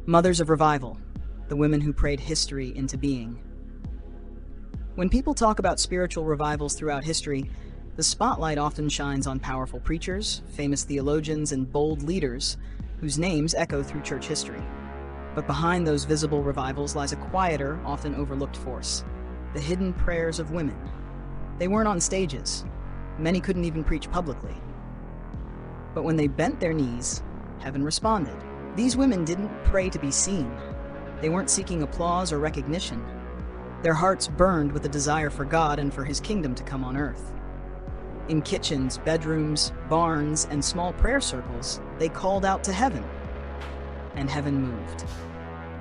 Mothers of Revival, the women who prayed history into being. When people talk about spiritual revivals throughout history, the spotlight often shines on powerful preachers, famous theologians, and bold leaders whose names echo through church history. But behind those visible revivals lies a quieter, often overlooked force: the hidden prayers of women. They weren't on stages. Many couldn't even preach publicly. But when they bent their knees, heaven responded. These women didn't pray to be seen. They weren't seeking applause or recognition. Their hearts burned with a desire for God and for His kingdom to come on earth. In kitchens, bedrooms, barns, and small prayer circles, they called out to heaven. And heaven moved.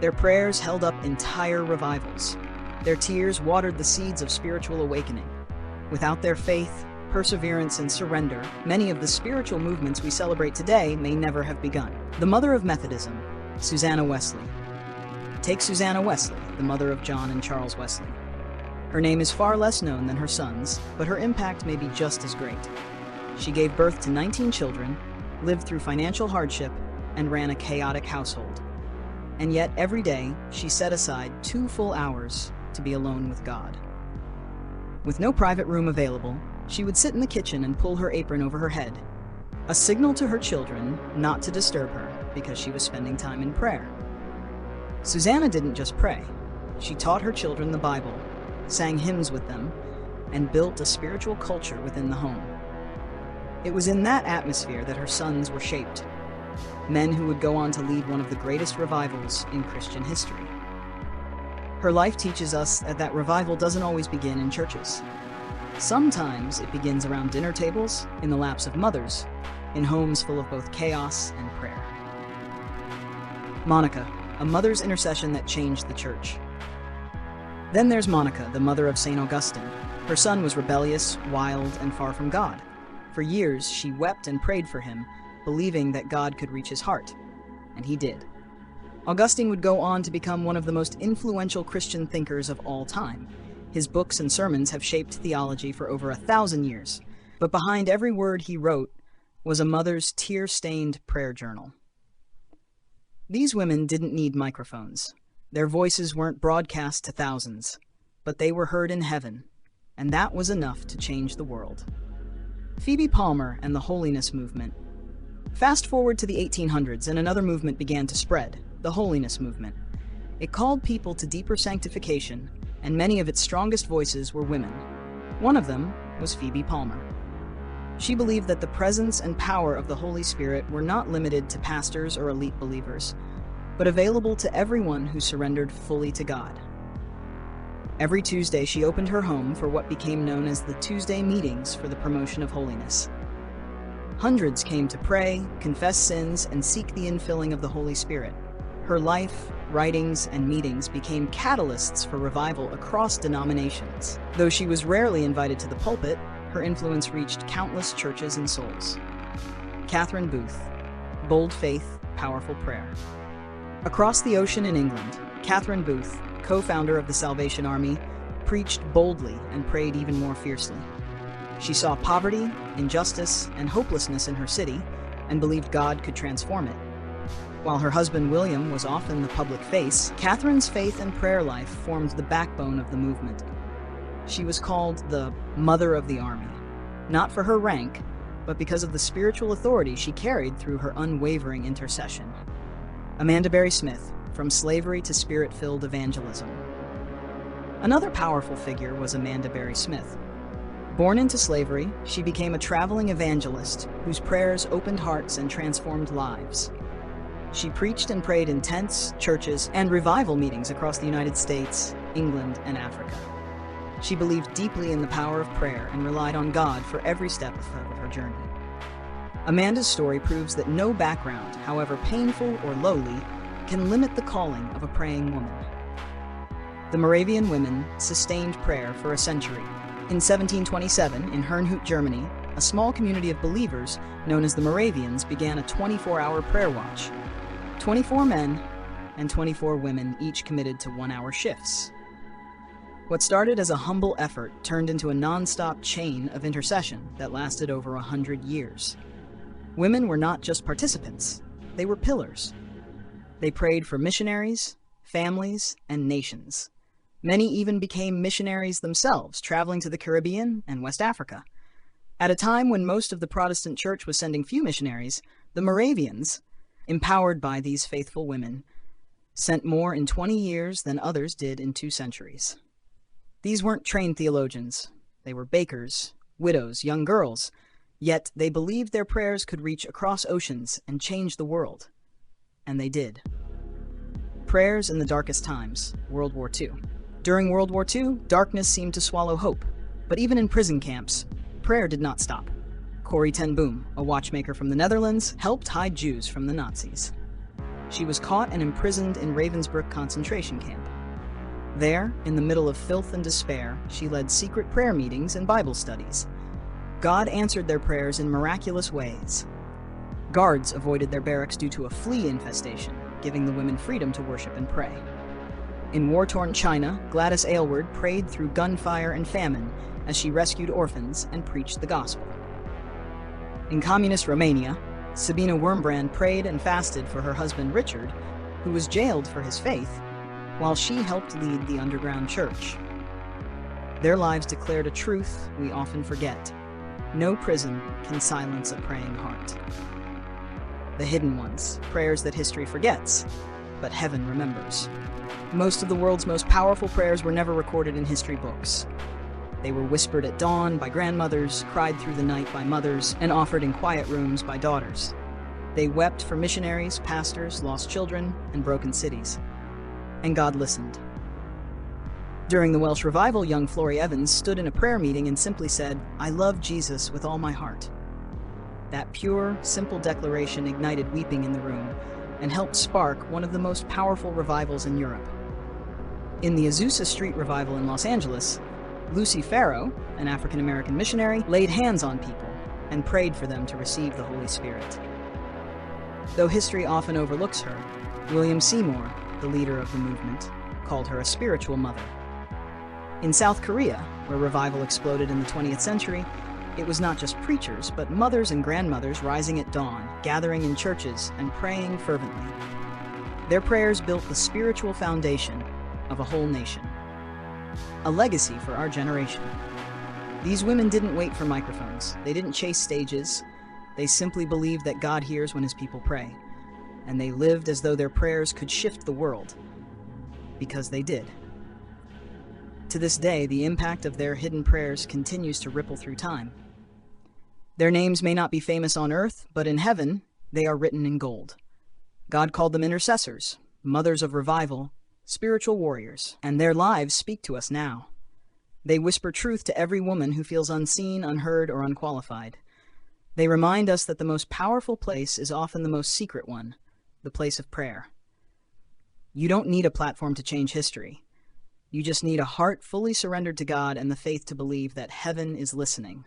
Their prayers held up entire revivals. Their tears watered the seeds of spiritual awakening. Without their faith, perseverance, and surrender, many of the spiritual movements we celebrate today may never have begun. The mother of Methodism, Susanna Wesley. Take Susanna Wesley, the mother of John and Charles Wesley. Her name is far less known than her sons, but her impact may be just as great. She gave birth to 19 children, lived through financial hardship, and ran a chaotic household. And yet, every day, she set aside 2 full hours to be alone with God. With no private room available, she would sit in the kitchen and pull her apron over her head, a signal to her children not to disturb her because she was spending time in prayer. Susanna didn't just pray. She taught her children the Bible, sang hymns with them, and built a spiritual culture within the home. It was in that atmosphere that her sons were shaped, men who would go on to lead one of the greatest revivals in Christian history. Her life teaches us that revival doesn't always begin in churches. Sometimes it begins around dinner tables, in the laps of mothers, in homes full of both chaos and prayer. Monica, a mother's intercession that changed the church. Then there's Monica, the mother of St. Augustine. Her son was rebellious, wild, and far from God. For years, she wept and prayed for him, believing that God could reach his heart. And he did. Augustine would go on to become one of the most influential Christian thinkers of all time. His books and sermons have shaped theology for over 1,000 years. But behind every word he wrote was a mother's tear-stained prayer journal. These women didn't need microphones. Their voices weren't broadcast to thousands, but they were heard in heaven, and that was enough to change the world. Phoebe Palmer and the holiness movement. Fast forward to the 1800s and another movement began to spread, the holiness movement. It called people to deeper sanctification, and many of its strongest voices were women. One of them was Phoebe Palmer. She believed that the presence and power of the Holy Spirit were not limited to pastors or elite believers, but available to everyone who surrendered fully to God. Every Tuesday, she opened her home for what became known as the Tuesday meetings for the promotion of holiness. Hundreds came to pray, confess sins, and seek the infilling of the Holy Spirit. Her life, writings, and meetings became catalysts for revival across denominations. Though she was rarely invited to the pulpit, her influence reached countless churches and souls. Catherine Booth, bold faith, powerful prayer. Across the ocean in England, Catherine Booth, co-founder of the Salvation Army, preached boldly and prayed even more fiercely. She saw poverty, injustice, and hopelessness in her city and believed God could transform it. While her husband William was often the public face, Catherine's faith and prayer life formed the backbone of the movement. She was called the Mother of the Army, not for her rank, but because of the spiritual authority she carried through her unwavering intercession. Amanda Berry Smith, from slavery to spirit-filled evangelism. Another powerful figure was Amanda Berry Smith. Born into slavery, she became a traveling evangelist whose prayers opened hearts and transformed lives. She preached and prayed in tents, churches, and revival meetings across the United States, England, and Africa. She believed deeply in the power of prayer and relied on God for every step of her journey. Amanda's story proves that no background, however painful or lowly, can limit the calling of a praying woman. The Moravian women sustained prayer for a century. In 1727, in Herrnhut, Germany, a small community of believers known as the Moravians began a 24-hour prayer watch. 24 men and 24 women each committed to 1-hour shifts. What started as a humble effort turned into a non-stop chain of intercession that lasted over 100 years. Women were not just participants, they were pillars. They prayed for missionaries, families, and nations. Many even became missionaries themselves, traveling to the Caribbean and West Africa. At a time when most of the Protestant church was sending few missionaries, the Moravians, empowered by these faithful women, sent more in 20 years than others did in 2 centuries. These weren't trained theologians. They were bakers, widows, young girls, yet they believed their prayers could reach across oceans and change the world. And they did. Prayers in the darkest times, World War II. During World War II, darkness seemed to swallow hope, but even in prison camps, prayer did not stop. Corrie ten Boom, a watchmaker from the Netherlands, helped hide Jews from the Nazis. She was caught and imprisoned in Ravensbrück concentration camp. There, in the middle of filth and despair, she led secret prayer meetings and Bible studies. God answered their prayers in miraculous ways. Guards avoided their barracks due to a flea infestation, giving the women freedom to worship and pray. In war-torn China, Gladys Aylward prayed through gunfire and famine as she rescued orphans and preached the gospel. In communist Romania, Sabina Wurmbrand prayed and fasted for her husband Richard, who was jailed for his faith, while she helped lead the underground church. Their lives declared a truth we often forget. No prison can silence a praying heart. The hidden ones, prayers that history forgets, but heaven remembers. Most of the world's most powerful prayers were never recorded in history books. They were whispered at dawn by grandmothers, cried through the night by mothers, and offered in quiet rooms by daughters. They wept for missionaries, pastors, lost children, and broken cities. And God listened. During the Welsh revival, young Florrie Evans stood in a prayer meeting and simply said, "I love Jesus with all my heart." That pure, simple declaration ignited weeping in the room and helped spark one of the most powerful revivals in Europe. In the Azusa Street revival in Los Angeles, Lucy Farrow, an African-American missionary, laid hands on people and prayed for them to receive the Holy Spirit. Though history often overlooks her, William Seymour, the leader of the movement, called her a spiritual mother. In South Korea, where revival exploded in the 20th century, it was not just preachers, but mothers and grandmothers rising at dawn, gathering in churches, and praying fervently. Their prayers built the spiritual foundation of a whole nation. A legacy for our generation. These women didn't wait for microphones. They didn't chase stages. They simply believed that God hears when his people pray. And they lived as though their prayers could shift the world. Because they did. To this day, the impact of their hidden prayers continues to ripple through time. Their names may not be famous on earth, but in heaven, they are written in gold. God called them intercessors, mothers of revival, spiritual warriors, and their lives speak to us now. They whisper truth to every woman who feels unseen, unheard, or unqualified. They remind us that the most powerful place is often the most secret one, the place of prayer. You don't need a platform to change history. You just need a heart fully surrendered to God and the faith to believe that heaven is listening.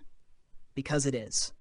Because it is.